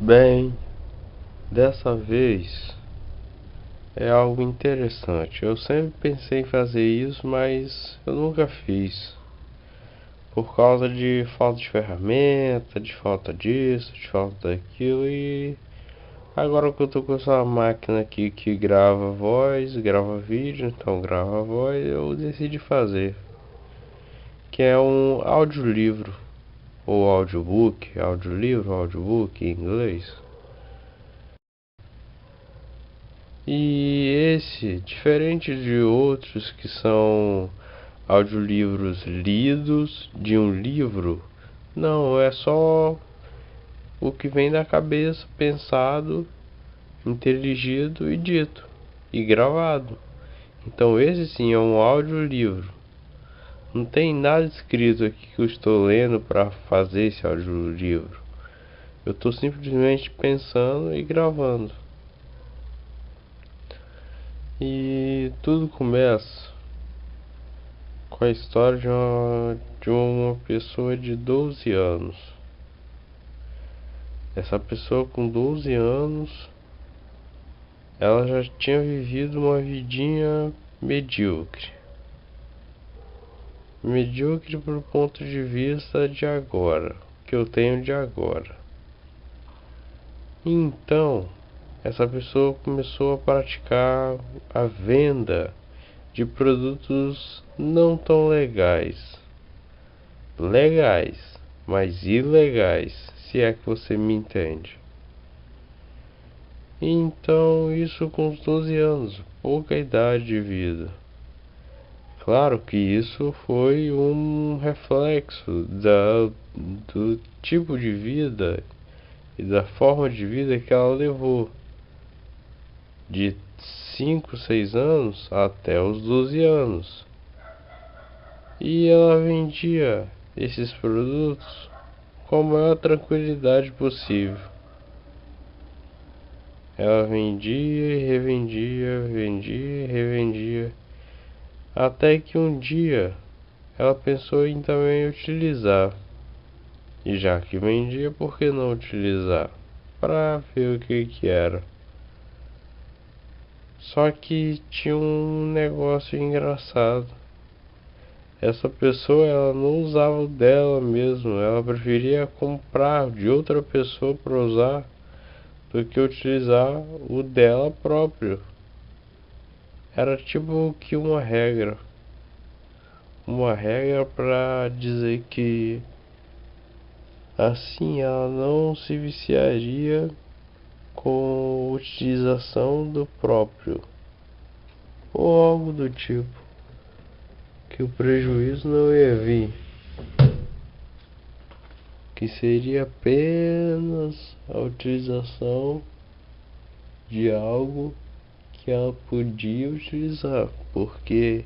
Bem, dessa vez é algo interessante. Eu sempre pensei em fazer isso, mas eu nunca fiz. Por causa de falta de ferramenta, de falta disso, de falta daquilo. E agora que eu tô com essa máquina aqui que grava voz, grava vídeo, então grava voz, eu decidi fazer. Que é um audiolivro, ou audiobook, audiolivro, audiobook em inglês. E esse, diferente de outros que são audiolivros lidos de um livro, não, é só o que vem da cabeça, pensado, inteligido e dito e gravado. Então esse sim é um audiolivro. Não tem nada escrito aqui que eu estou lendo para fazer esse audiolivro. Eu estou simplesmente pensando e gravando. E tudo começa com a história de uma pessoa de 12 anos. Essa pessoa com 12 anos, ela já tinha vivido uma vidinha medíocre. Medíocre por ponto de vista de agora, que eu tenho de agora. Então, essa pessoa começou a praticar a venda de produtos não tão legais. Legais, mas ilegais, se é que você me entende. Então, isso com os 12 anos, pouca idade de vida. Claro que isso foi um reflexo do tipo de vida e da forma de vida que ela levou, de 5, 6 anos até os 12 anos. E ela vendia esses produtos com a maior tranquilidade possível. Ela vendia e revendia, vendia e revendia, até que um dia ela pensou em também utilizar. E já que vendia, por que não utilizar? Para ver o que era. Só que tinha um negócio engraçado. Essa pessoa ela não usava o dela mesmo, ela preferia comprar de outra pessoa para usar do que utilizar o dela próprio. Era tipo que uma regra para dizer que assim ela não se viciaria com a utilização do próprio ou algo do tipo, que o prejuízo não ia vir, que seria apenas a utilização de algo que ela podia utilizar, porque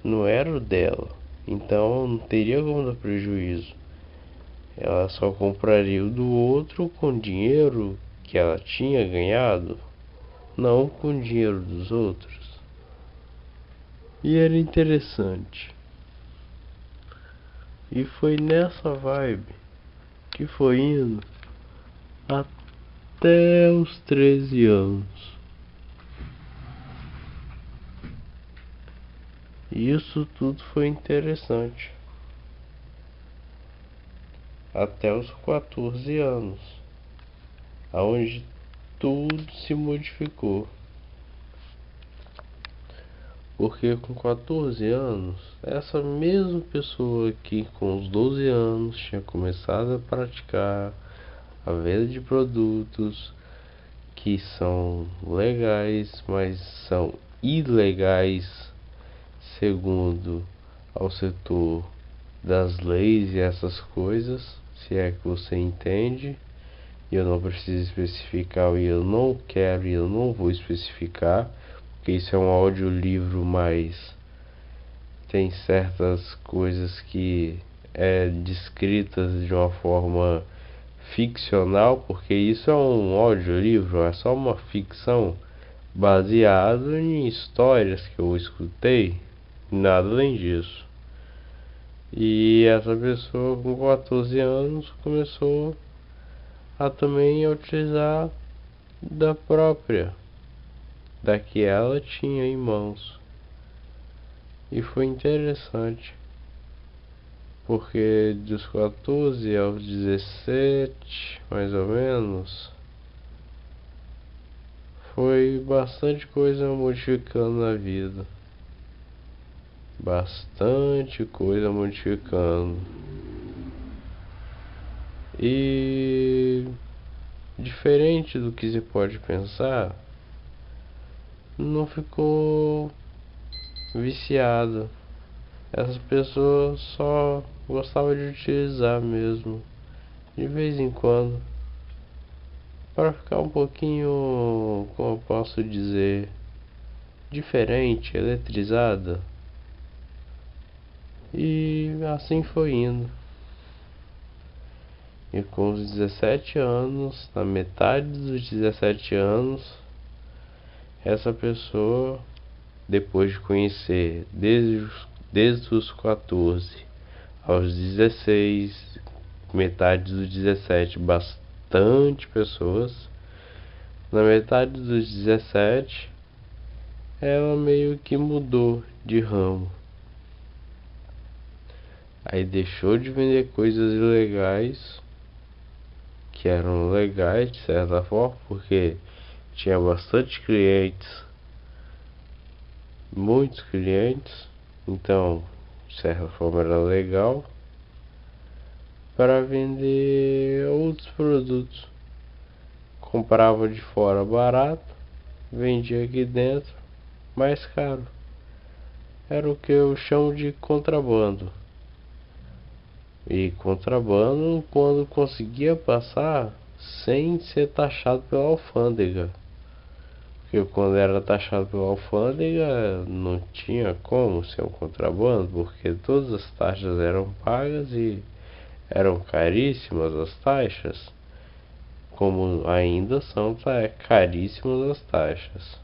não era o dela, então não teria como dar prejuízo. Ela só compraria o do outro com dinheiro que ela tinha ganhado, não com dinheiro dos outros. E era interessante. E foi nessa vibe que foi indo até os 13 anos. E isso tudo foi interessante. Até os 14 anos, aonde tudo se modificou. Porque com 14 anos, essa mesma pessoa que com os 12 anos tinha começado a praticar a venda de produtos que são legais, mas são ilegais segundo ao setor das leis e essas coisas, se é que você entende. E eu não preciso especificar e eu não quero e eu não vou especificar, porque isso é um audiolivro, mas tem certas coisas que é descritas de uma forma ficcional, porque isso é um audiolivro, é só uma ficção baseado em histórias que eu escutei, nada além disso. E essa pessoa com 14 anos começou a também utilizar da que ela tinha em mãos. E foi interessante, porque dos 14 aos 17, mais ou menos, foi bastante coisa modificando na vida. Bastante coisa modificando. E diferente do que se pode pensar, não ficou viciado. Essas pessoas só gostavam de utilizar mesmo, de vez em quando, para ficar um pouquinho, como eu posso dizer, diferente, eletrizada. E assim foi indo. E com os 17 anos, na metade dos 17 anos, essa pessoa, depois de conhecer desde os 14 aos 16, metade dos 17, bastante pessoas, na metade dos 17, ela meio que mudou de ramo. Aí deixou de vender coisas ilegais, que eram legais de certa forma, porque tinha bastante clientes, muitos clientes, então de certa forma era legal, para vender outros produtos. Comprava de fora barato, vendia aqui dentro mais caro. Era o que eu chamo de contrabando. E contrabando quando conseguia passar sem ser taxado pela alfândega. Porque quando era taxado pela alfândega não tinha como ser um contrabando, porque todas as taxas eram pagas e eram caríssimas as taxas, como ainda são caríssimas as taxas.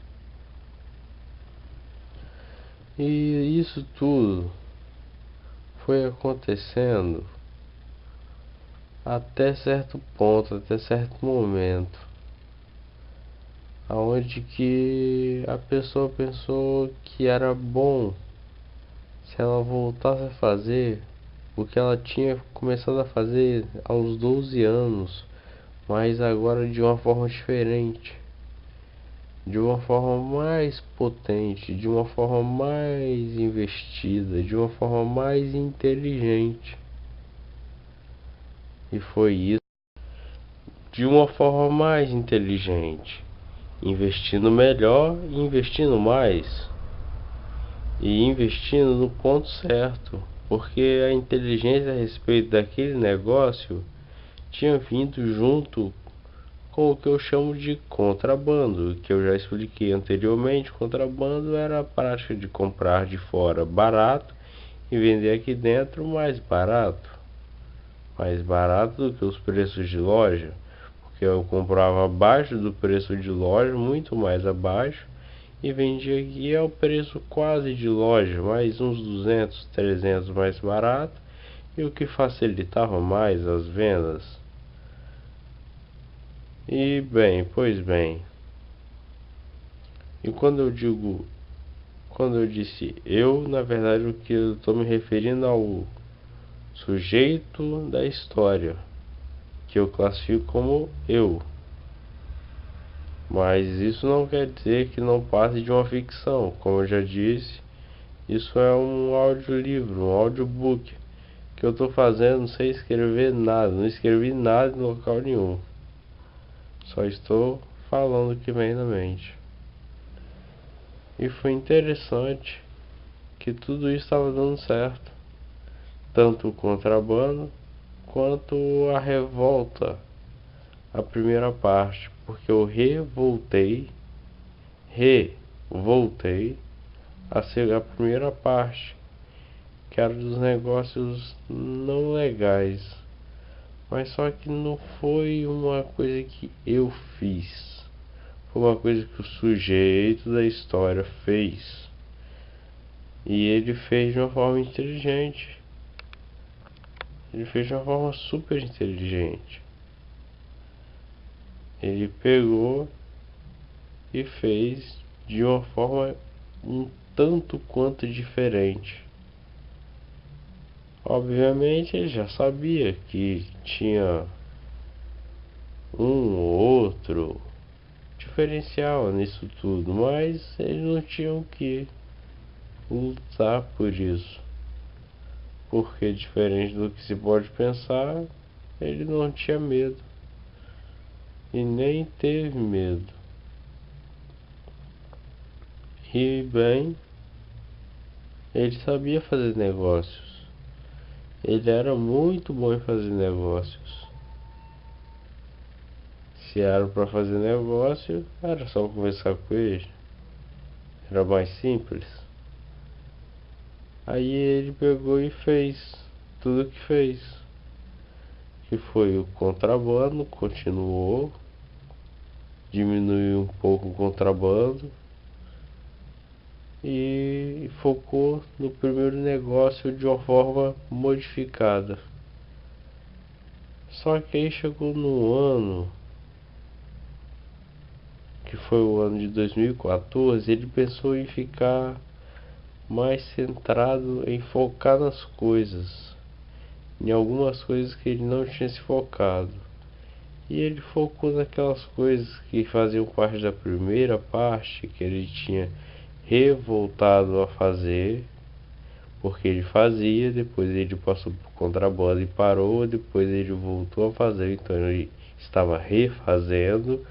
E isso tudo foi acontecendo até certo ponto, até certo momento, aonde que a pessoa pensou que era bom se ela voltasse a fazer o que ela tinha começado a fazer aos 12 anos, mas agora de uma forma diferente, de uma forma mais potente, de uma forma mais investida, de uma forma mais inteligente. E foi isso, de uma forma mais inteligente, investindo melhor e investindo mais, e investindo no ponto certo, porque a inteligência a respeito daquele negócio tinha vindo junto com o que eu chamo de contrabando, que eu já expliquei anteriormente. Contrabando era a prática de comprar de fora barato e vender aqui dentro mais barato do que os preços de loja, porque eu comprava abaixo do preço de loja, muito mais abaixo, e vendia aqui ao preço quase de loja, mais uns 200, 300 mais barato, e o que facilitava mais as vendas. E bem, pois bem, e quando eu disse eu, na verdade o que eu estou me referindo ao sujeito da história, que eu classifico como eu. Mas isso não quer dizer que não passe de uma ficção. Como eu já disse, isso é um audiolivro, um audiobook que eu estou fazendo sem escrever nada, não escrevi nada em local nenhum. Só estou falando o que vem na mente. E foi interessante que tudo isso estava dando certo, tanto o contrabando quanto a revolta, a primeira parte, porque eu revoltei a ser a primeira parte, que era dos negócios não legais. Mas só que não foi uma coisa que eu fiz, foi uma coisa que o sujeito da história fez. E ele fez de uma forma inteligente. Ele fez de uma forma super inteligente. ele pegou e fez de uma forma um tanto quanto diferente. Obviamente ele já sabia que tinha um ou outro diferencial nisso tudo, mas ele não tinha o que lutar por isso, porque diferente do que se pode pensar, ele não tinha medo e nem teve medo. E bem, ele sabia fazer negócios. Ele era muito bom em fazer negócios. Se era para fazer negócio, era só conversar com ele. Era mais simples. Aí ele pegou e fez tudo o que fez. Que foi o contrabando, continuou, diminuiu um pouco o contrabando e focou no primeiro negócio de uma forma modificada. Só que aí chegou no ano, que foi o ano de 2014, ele pensou em ficar mais centrado em focar nas coisas, em algumas coisas que ele não tinha se focado. E ele focou naquelas coisas que faziam parte da primeira parte, que ele tinha revoltado a fazer, porque ele fazia, depois ele passou por contrabando e parou, depois ele voltou a fazer, então ele estava refazendo,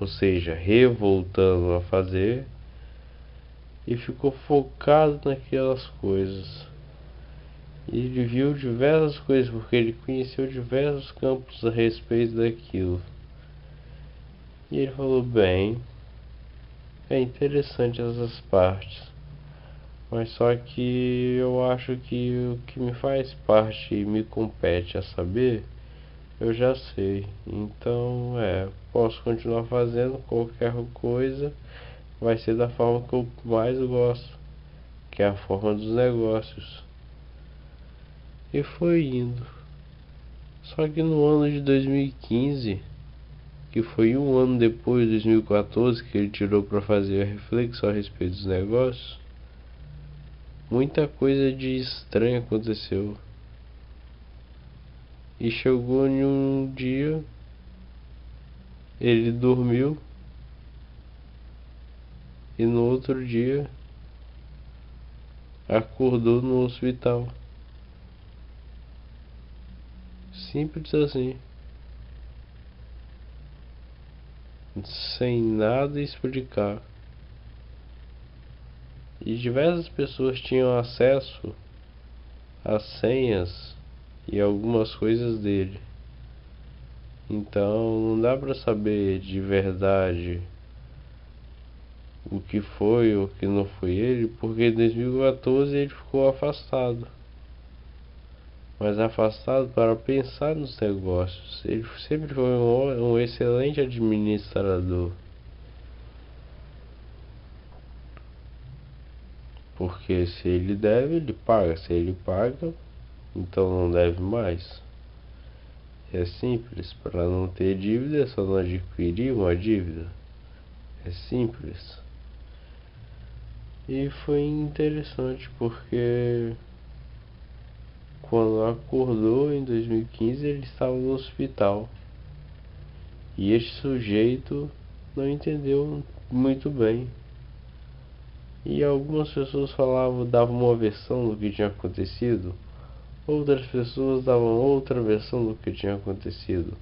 ou seja, revoltando a fazer, e ficou focado naquelas coisas. E ele viu diversas coisas, porque ele conheceu diversos campos a respeito daquilo. E ele falou: bem, é interessante essas partes, mas só que eu acho que o que me faz parte e me compete a saber, eu já sei. Então, posso continuar fazendo qualquer coisa, vai ser da forma que eu mais gosto, que é a forma dos negócios. E foi indo. Só que no ano de 2015, que foi um ano depois de 2014 que ele tirou para fazer a reflexão a respeito dos negócios, muita coisa de estranho aconteceu. E chegou em um dia, ele dormiu e no outro dia acordou no hospital. Simples assim, sem nada explicar. E diversas pessoas tinham acesso às senhas e algumas coisas dele. Então não dá pra saber de verdade o que foi ou o que não foi ele, porque em 2014 ele ficou afastado. Mas afastado para pensar nos negócios. Ele sempre foi um excelente administrador. Porque se ele deve, ele paga. Se ele paga, então não deve mais. É simples. Para não ter dívida, é só não adquirir uma dívida. É simples. E foi interessante porque quando acordou em 2015 ele estava no hospital. E este sujeito não entendeu muito bem. E algumas pessoas davam uma versão do que tinha acontecido, outras pessoas davam outra versão do que tinha acontecido,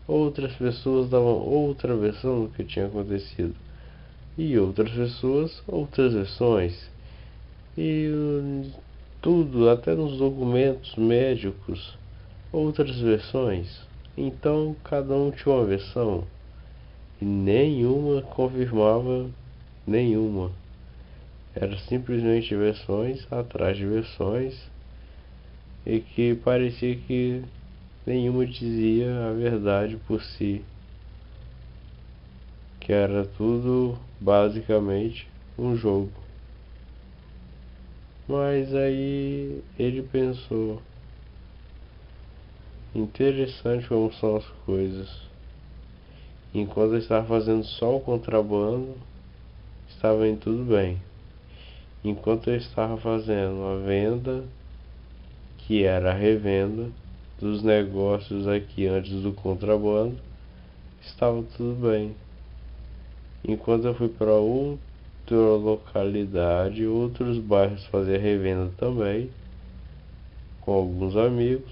outras pessoas davam outra versão do que tinha acontecido, e outras pessoas outras versões. E tudo, até nos documentos médicos, outras versões. Então cada um tinha uma versão e nenhuma confirmava nenhuma. Era simplesmente versões atrás de versões e que parecia que nenhuma dizia a verdade por si, que era tudo basicamente um jogo. Mas aí ele pensou: interessante como são as coisas. Enquanto eu estava fazendo só o contrabando, estava indo tudo bem. Enquanto eu estava fazendo a venda, que era a revenda dos negócios aqui antes do contrabando, estava tudo bem. Enquanto eu fui para outra localidade, outros bairros fazer revenda também, com alguns amigos,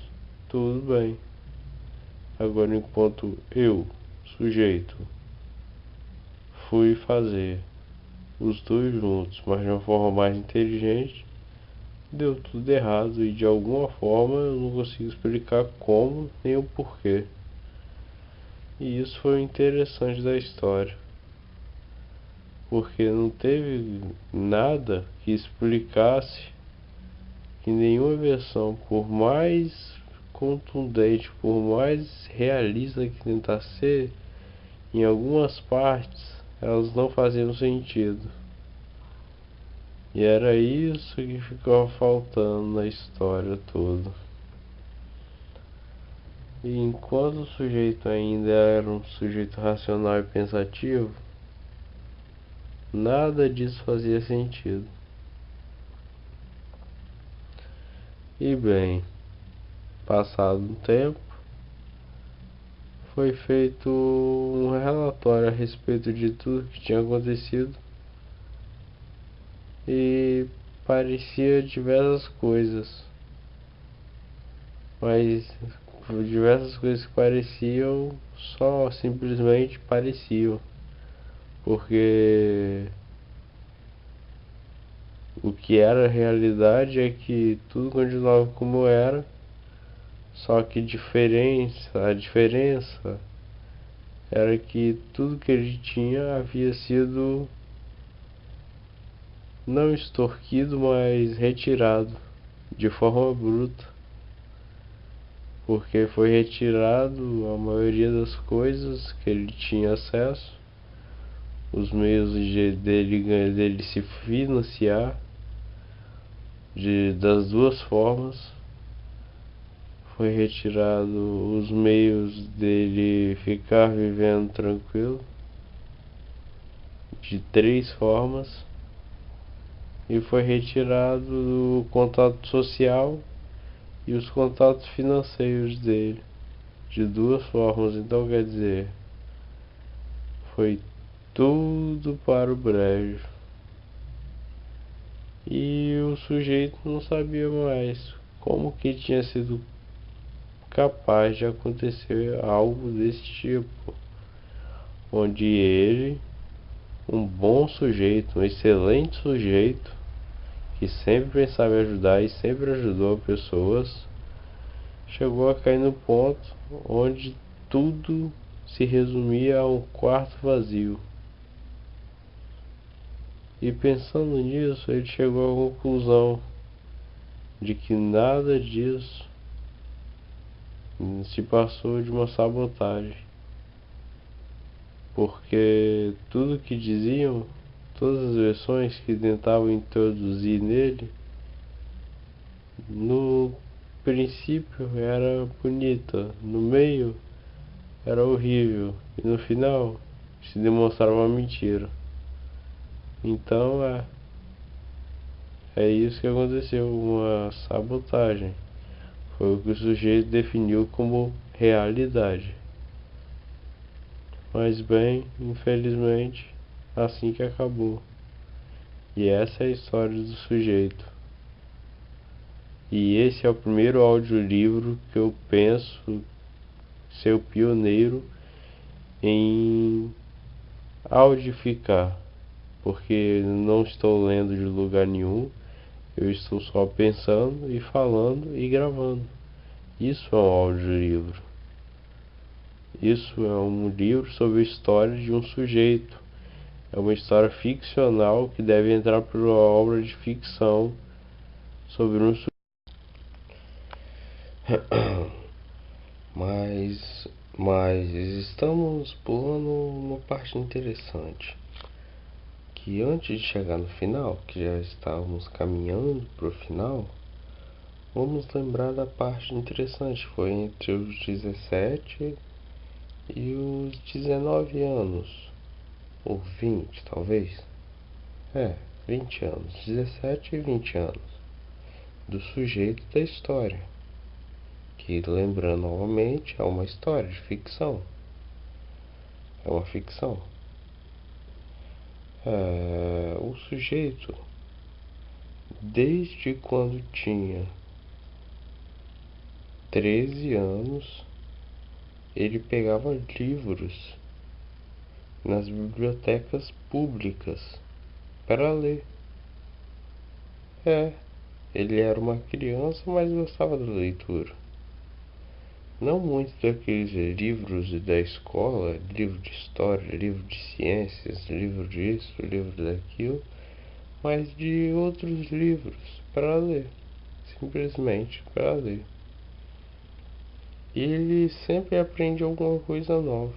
tudo bem. Agora, enquanto eu, sujeito, fui fazer os dois juntos, mas de uma forma mais inteligente, deu tudo errado e de alguma forma eu não consigo explicar como nem o porquê. E isso foi o interessante da história, porque não teve nada que explicasse que nenhuma versão, por mais contundente, por mais realista que tentasse ser, em algumas partes elas não faziam sentido. E era isso que ficava faltando na história toda. E enquanto o sujeito ainda era um sujeito racional e pensativo, nada disso fazia sentido. E bem, passado um tempo, foi feito um relatório a respeito de tudo que tinha acontecido e parecia diversas coisas, mas diversas coisas que pareciam só simplesmente pareciam, porque o que era a realidade é que tudo continuava como era, só que a diferença era que tudo que ele tinha havia sido não extorquido, mas retirado de forma bruta, porque foi retirado a maioria das coisas que ele tinha acesso, os meios dele se financiar das duas formas. Foi retirado os meios dele ficar vivendo tranquilo de três formas, e foi retirado o contato social e os contatos financeiros dele de duas formas. Então, quer dizer, foi tudo para o brejo. E o sujeito não sabia mais como que tinha sido capaz de acontecer algo desse tipo, onde ele, um bom sujeito, um excelente sujeito, que sempre pensava em ajudar e sempre ajudou pessoas, chegou a cair no ponto onde tudo se resumia a um quarto vazio. E pensando nisso, ele chegou à conclusão de que nada disso se passou de uma sabotagem, porque tudo que diziam, todas as versões que tentavam introduzir nele, no princípio era bonita, no meio era horrível e no final se demonstrava uma mentira. Então é isso que aconteceu, uma sabotagem. Foi o que o sujeito definiu como realidade. Mas bem, infelizmente, assim que acabou. E essa é a história do sujeito. E esse é o primeiro audiolivro que eu penso ser o pioneiro em audificar, porque não estou lendo de lugar nenhum, eu estou só pensando e falando e gravando. Isso é um audiolivro. Isso é um livro sobre a história de um sujeito. É uma história ficcional que deve entrar para uma obra de ficção sobre um sujeito. Mas estamos pulando uma parte interessante. Que antes de chegar no final, que já estávamos caminhando para o final, vamos lembrar da parte interessante. Foi entre os 17 E os 19 anos, ou 20 talvez, 20 anos, 17 e 20 anos, do sujeito da história, que, lembrando novamente, é uma história de ficção, é uma ficção. O sujeito, desde quando tinha 13 anos, ele pegava livros nas bibliotecas públicas para ler. Ele era uma criança, mas gostava da leitura. Não muito daqueles livros da escola, livro de história, livro de ciências, livro disso, livro daquilo, mas de outros livros para ler, simplesmente para ler. E ele sempre aprende alguma coisa nova,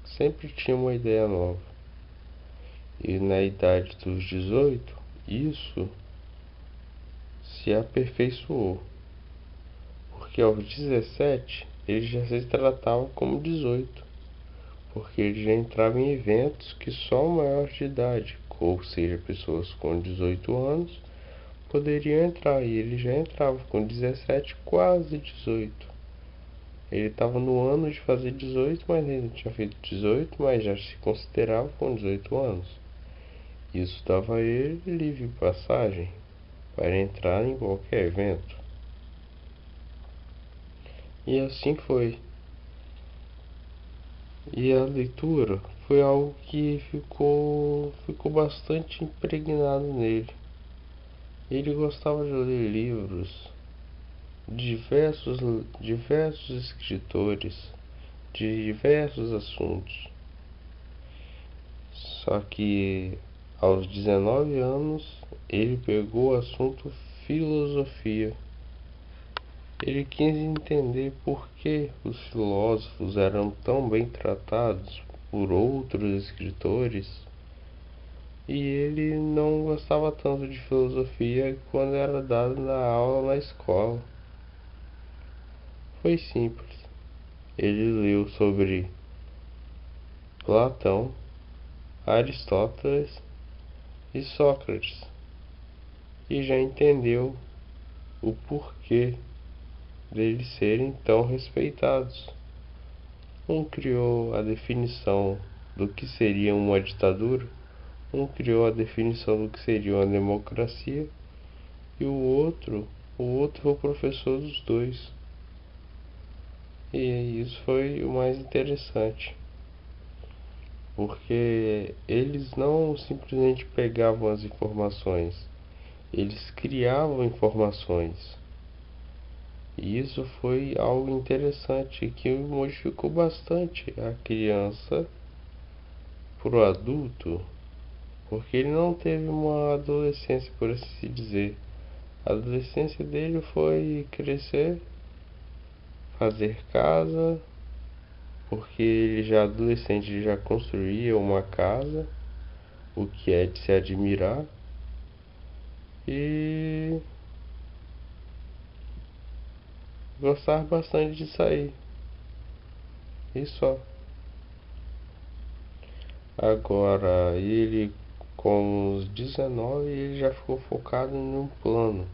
sempre tinha uma ideia nova. E na idade dos 18, isso se aperfeiçoou, porque aos 17 ele já se tratava como 18, porque ele já entrava em eventos que só maiores de idade, ou seja, pessoas com 18 anos, poderiam entrar, e ele já entrava com 17, quase 18. Ele estava no ano de fazer 18, mas ele não tinha feito 18, mas já se considerava com 18 anos. Isso dava a ele livre passagem para entrar em qualquer evento. E assim foi. E a leitura foi algo que ficou bastante impregnado nele. Ele gostava de ler livros de diversos escritores, de diversos assuntos. Só que aos 19 anos ele pegou o assunto filosofia. Ele quis entender por que os filósofos eram tão bem tratados por outros escritores e ele não gostava tanto de filosofia quando era dado na aula na escola. Foi simples. Ele leu sobre Platão, Aristóteles e Sócrates e já entendeu o porquê deles serem tão respeitados. Um criou a definição do que seria uma ditadura, um criou a definição do que seria uma democracia e o outro foi o professor dos dois. E isso foi o mais interessante, porque eles não simplesmente pegavam as informações, eles criavam informações. E isso foi algo interessante que modificou bastante a criança pro adulto, porque ele não teve uma adolescência, por assim dizer. A adolescência dele foi crescer, fazer casa, porque ele já adolescente ele já construía uma casa, o que é de se admirar, e gostar bastante de sair. E só. Agora, ele com os 19 ele já ficou focado em um plano.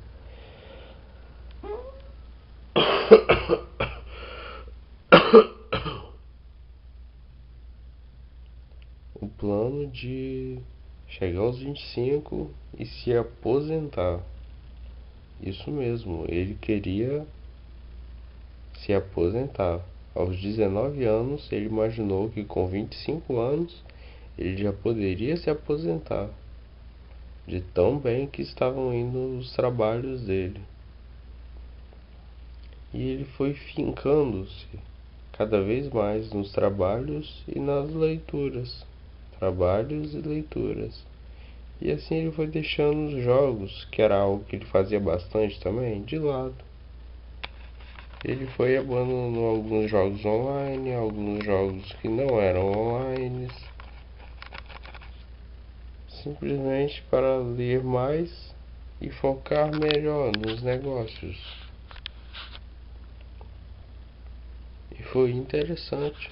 O plano de chegar aos 25 e se aposentar. Isso mesmo, ele queria se aposentar. Aos 19 anos, ele imaginou que com 25 anos ele já poderia se aposentar, de tão bem que estavam indo os trabalhos dele. E ele foi fincando-se cada vez mais nos trabalhos e nas leituras. Trabalhos e leituras. E assim ele foi deixando os jogos, que era algo que ele fazia bastante também, de lado. Ele foi abandonando alguns jogos online, alguns jogos que não eram online, simplesmente para ler mais e focar melhor nos negócios. E foi interessante,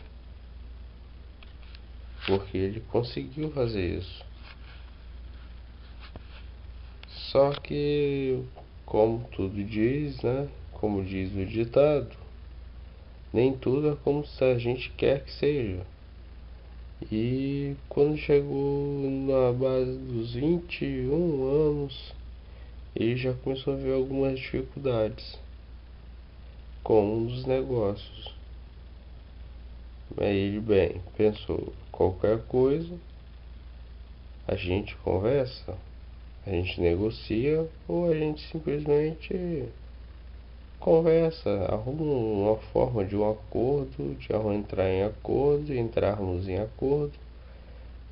porque ele conseguiu fazer isso. Só que, como tudo diz, né? Como diz o ditado, nem tudo é como a gente quer que seja. E quando chegou na base dos 21 anos, ele já começou a ver algumas dificuldades com um dos negócios. Aí ele, bem, pensou, qualquer coisa, a gente conversa, a gente negocia ou a gente simplesmente conversa, arruma uma forma de um acordo, de entrar em acordo, entrarmos em acordo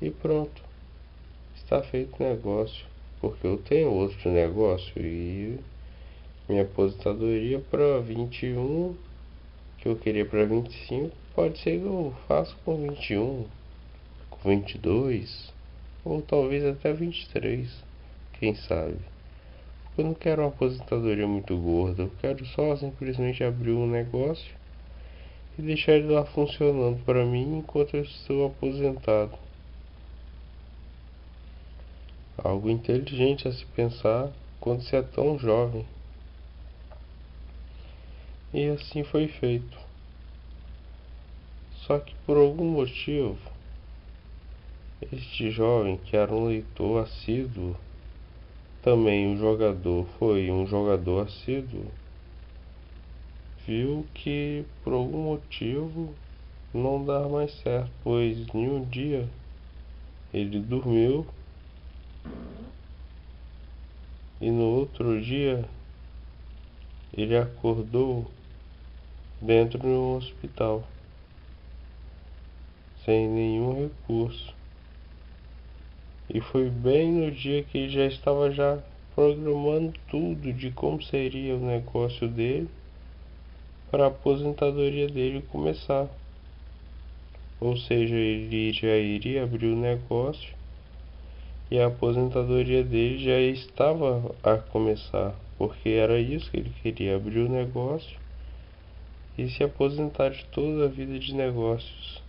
e pronto, está feito o negócio. Porque eu tenho outro negócio e minha aposentadoria para 21, que eu queria para 25, pode ser que eu faça com 21, com 22 ou talvez até 23, quem sabe. Eu não quero uma aposentadoria muito gorda, eu quero só simplesmente abrir um negócio e deixar ele lá funcionando para mim enquanto eu estou aposentado. Algo inteligente a se pensar quando se é tão jovem. E assim foi feito. Só que por algum motivo, este jovem que era um leitor assíduo, também um jogador, foi um jogador assíduo, viu que por algum motivo não dá mais certo, pois em um dia ele dormiu e no outro dia ele acordou dentro de um hospital, sem nenhum recurso. E foi bem no dia que ele já estava programando tudo de como seria o negócio dele para a aposentadoria dele começar. Ou seja, ele já iria abrir o negócio e a aposentadoria dele já estava a começar, porque era isso que ele queria, abrir o negócio e se aposentar de toda a vida de negócios.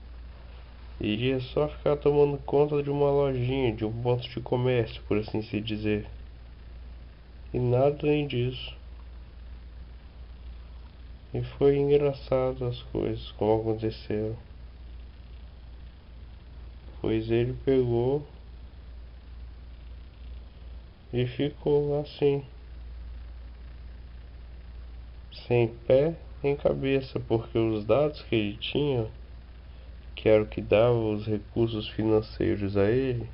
Iria só ficar tomando conta de uma lojinha, de um ponto de comércio, por assim se dizer. E nada além disso. E foi engraçado as coisas como aconteceram. Pois ele pegou e ficou assim, sem pé nem cabeça, porque os dados que ele tinha, que era o que dava os recursos financeiros a ele,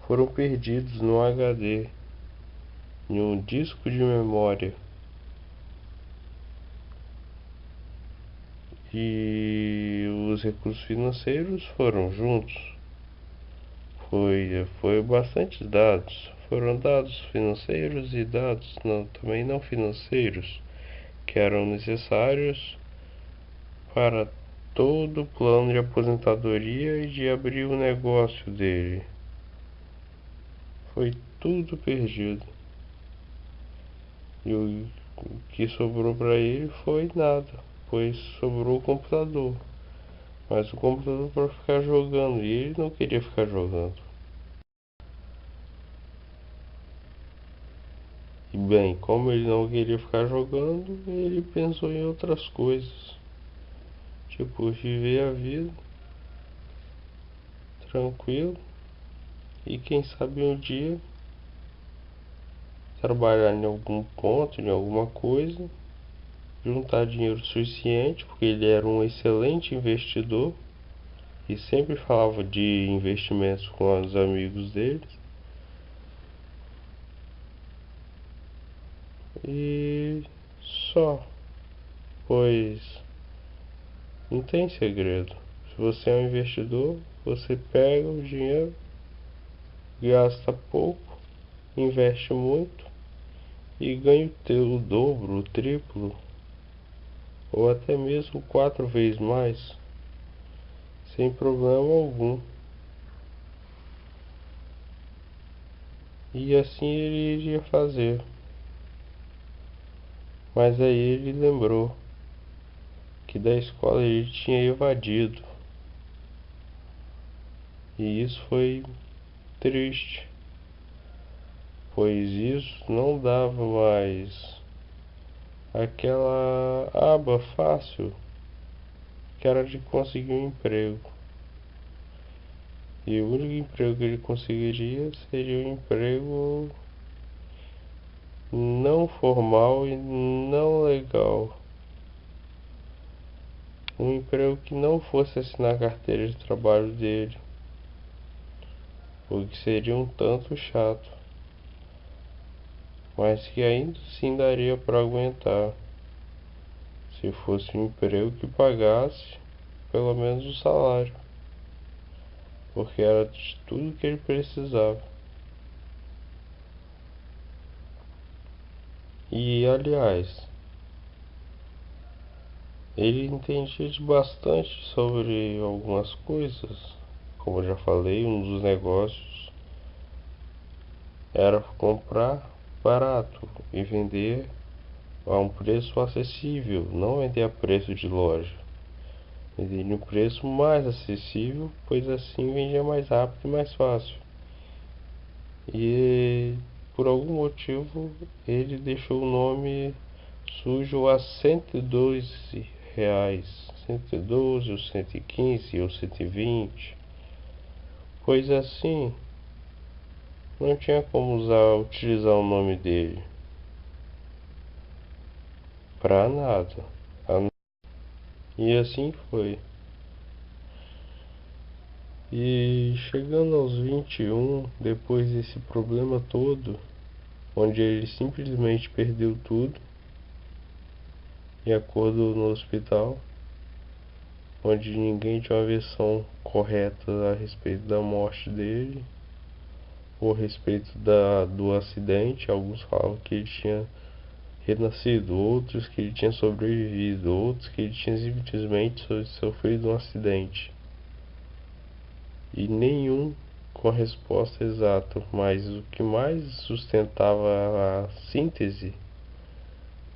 foram perdidos no HD, em um disco de memória. E os recursos financeiros foram juntos. Foi bastante dados. Foram dados financeiros e dados também não financeiros, que eram necessários para todo o plano de aposentadoria e de abrir o negócio dele. Foi tudo perdido. E o que sobrou para ele foi nada, pois sobrou o computador. Mas o computador para ficar jogando, e ele não queria ficar jogando. E bem, como ele não queria ficar jogando, ele pensou em outras coisas. Tipo, viver a vida tranquilo e quem sabe um dia trabalhar em algum ponto, em alguma coisa, juntar dinheiro suficiente, porque ele era um excelente investidor e sempre falava de investimentos com os amigos deles. E só, pois não tem segredo. Se você é um investidor, você pega o dinheiro, gasta pouco, investe muito e ganha o dobro, o triplo ou até mesmo 4 vezes mais, sem problema algum. E assim ele iria fazer. Mas aí ele lembrou que da escola ele tinha evadido. E isso foi triste, pois isso não dava mais aquela aba fácil que era de conseguir um emprego. E o único emprego que ele conseguiria seria um emprego não formal e não legal. Um emprego que não fosse assinar a carteira de trabalho dele, o que seria um tanto chato, mas que ainda assim daria para aguentar, se fosse um emprego que pagasse pelo menos o salário, porque era de tudo que ele precisava. E aliás, ele entendia de bastante sobre algumas coisas. Como eu já falei, um dos negócios era comprar barato e vender a um preço acessível, não vender a preço de loja. Vender um preço mais acessível, pois assim vendia mais rápido e mais fácil. E por algum motivo ele deixou o nome sujo a R$ 112, 112 ou 115 ou 120, pois assim não tinha como utilizar o nome dele pra nada. E assim foi. E chegando aos 21, depois desse problema todo, onde ele simplesmente perdeu tudo e acordou no hospital, onde ninguém tinha uma versão correta a respeito da morte dele, ou a respeito do acidente. Alguns falavam que ele tinha renascido, outros que ele tinha sobrevivido, outros que ele tinha simplesmente sofrido um acidente. E nenhum com a resposta exata, mas o que mais sustentava a síntese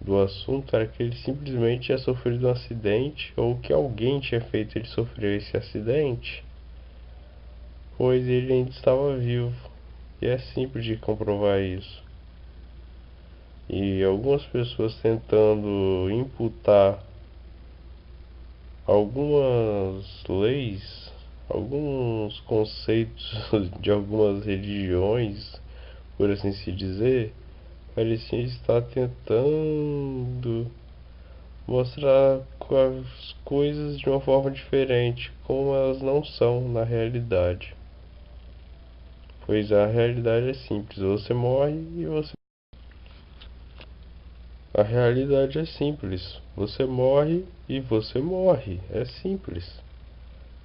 do assunto era que ele simplesmente tinha sofrido um acidente, ou que alguém tinha feito ele sofrer esse acidente, pois ele ainda estava vivo. E é simples de comprovar isso. E algumas pessoas tentando imputar algumas leis, alguns conceitos de algumas religiões, por assim se dizer, pareciam estar tentando mostrar as coisas de uma forma diferente, como elas não são na realidade. Pois a realidade é simples, você morre e você. A realidade é simples, você morre e você morre, é simples.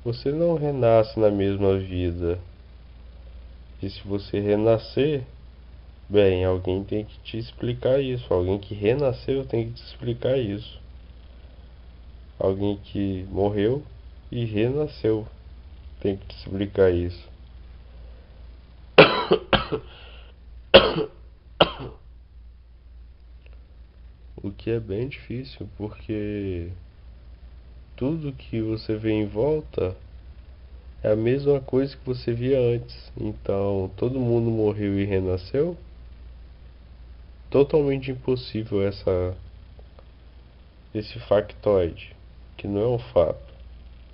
Você não renasce na mesma vida. E se você renascer, bem, alguém tem que te explicar isso. Alguém que renasceu tem que te explicar isso. Alguém que morreu e renasceu tem que te explicar isso. O que é bem difícil, porque tudo que você vê em volta é a mesma coisa que você via antes. Então, todo mundo morreu e renasceu? Totalmente impossível esse factoide, que não é um fato.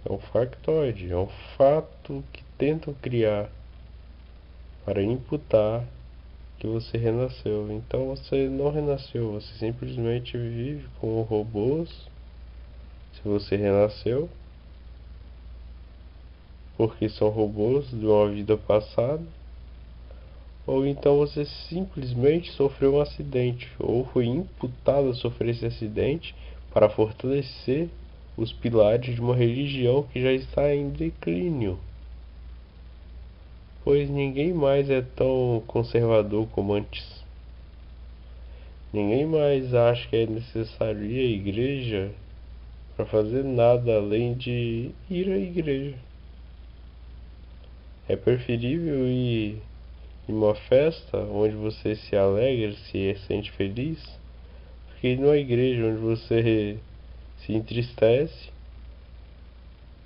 É um factoide, é um fato que tentam criar para imputar que você renasceu. Então você não renasceu, você simplesmente vive como robôs. Se você renasceu, porque são robôs de uma vida passada, ou então você simplesmente sofreu um acidente, ou foi imputado a sofrer esse acidente para fortalecer os pilares de uma religião que já está em declínio. Pois ninguém mais é tão conservador como antes. Ninguém mais acha que é necessário ir à igreja para fazer nada além de ir à igreja. É preferível ir em uma festa onde você se alegra, se sente feliz, do que ir numa igreja onde você se entristece,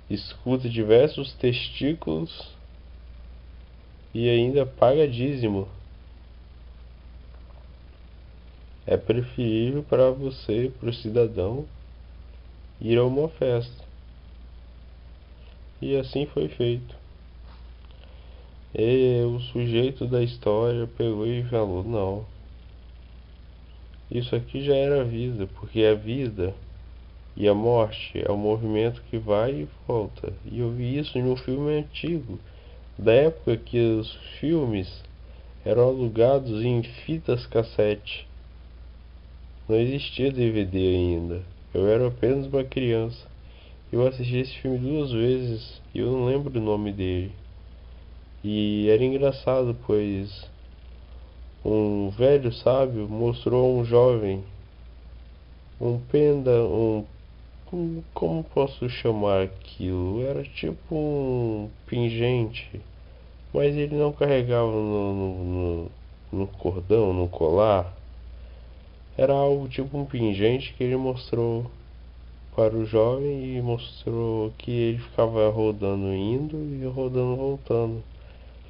escuta diversos testículos e ainda paga dízimo. É preferível para você, para o cidadão, ir a uma festa. E assim foi feito. E o sujeito da história pegou e falou: não, isso aqui já era vida, porque a vida e a morte é um movimento que vai e volta. E eu vi isso em um filme antigo, da época que os filmes eram alugados em fitas cassete. Não existia DVD ainda. Eu era apenas uma criança. Eu assisti esse filme 2 vezes e eu não lembro o nome dele. E era engraçado, pois um velho sábio mostrou a um jovem como posso chamar aquilo? Era tipo um pingente, mas ele não carregava no cordão, no colar. Era algo tipo um pingente que ele mostrou para o jovem e mostrou que ele ficava rodando indo e rodando voltando.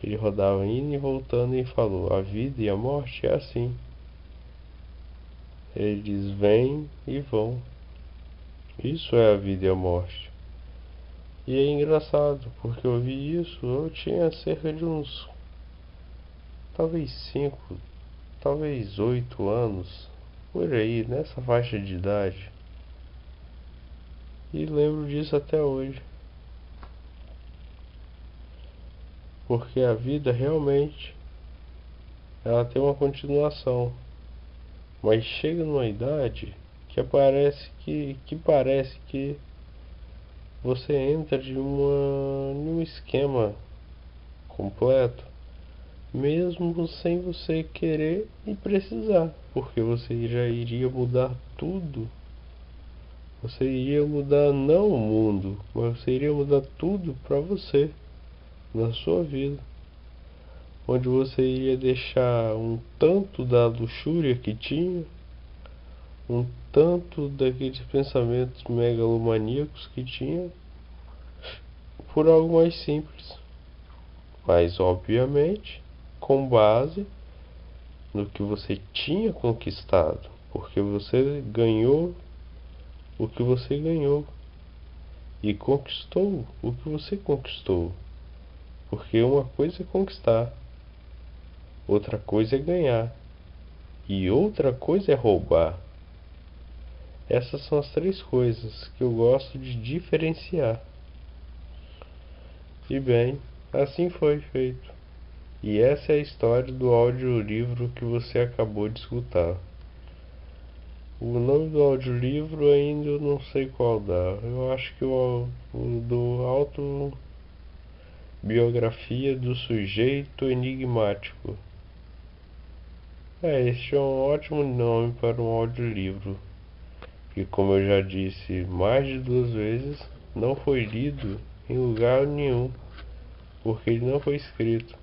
Ele rodava indo e voltando e falou: a vida e a morte é assim. Eles vêm e vão. Isso é a vida e a morte. E é engraçado, porque eu vi isso, eu tinha cerca de uns, talvez 5, talvez 8 anos, por aí, nessa faixa de idade. E lembro disso até hoje. Porque a vida realmente, ela tem uma continuação. Mas chega numa idade que parece que você entra de um esquema completo, mesmo sem você querer e precisar, porque você já iria mudar tudo. Você iria mudar não o mundo, mas você iria mudar tudo para você, na sua vida, onde você iria deixar um tanto da luxúria que tinha, um tanto daqueles pensamentos megalomaníacos que tinha, por algo mais simples, mas obviamente com base no que você tinha conquistado, porque você ganhou o que você ganhou e conquistou o que você conquistou, porque uma coisa é conquistar, outra coisa é ganhar e outra coisa é roubar. Essas são as 3 coisas que eu gosto de diferenciar. E bem, assim foi feito. E essa é a história do audiolivro que você acabou de escutar. O nome do audiolivro ainda eu não sei qual dá. Eu acho que o do Autobiografia do Sujeito Enigmático. Este é um ótimo nome para um audiolivro. Que, como eu já disse mais de 2 vezes, não foi lido em lugar nenhum, porque ele não foi escrito.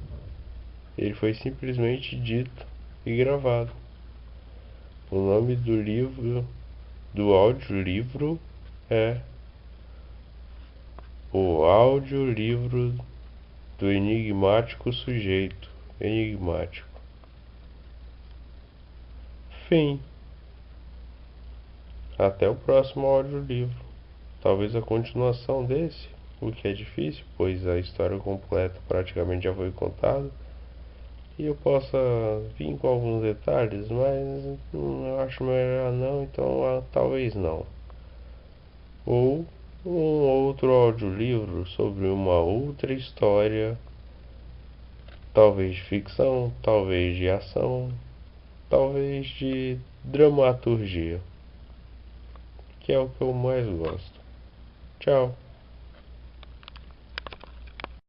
Ele foi simplesmente dito e gravado. O nome do audiolivro é O Audiolivro do Enigmático Sujeito Enigmático. Fim. Até o próximo audiolivro. Talvez a continuação desse, o que é difícil, pois a história completa praticamente já foi contada. E eu possa vir com alguns detalhes, mas eu acho melhor não, então talvez não. Ou um outro audiolivro sobre uma outra história, talvez de ficção, talvez de ação, talvez de dramaturgia, que é o que eu mais gosto. Tchau.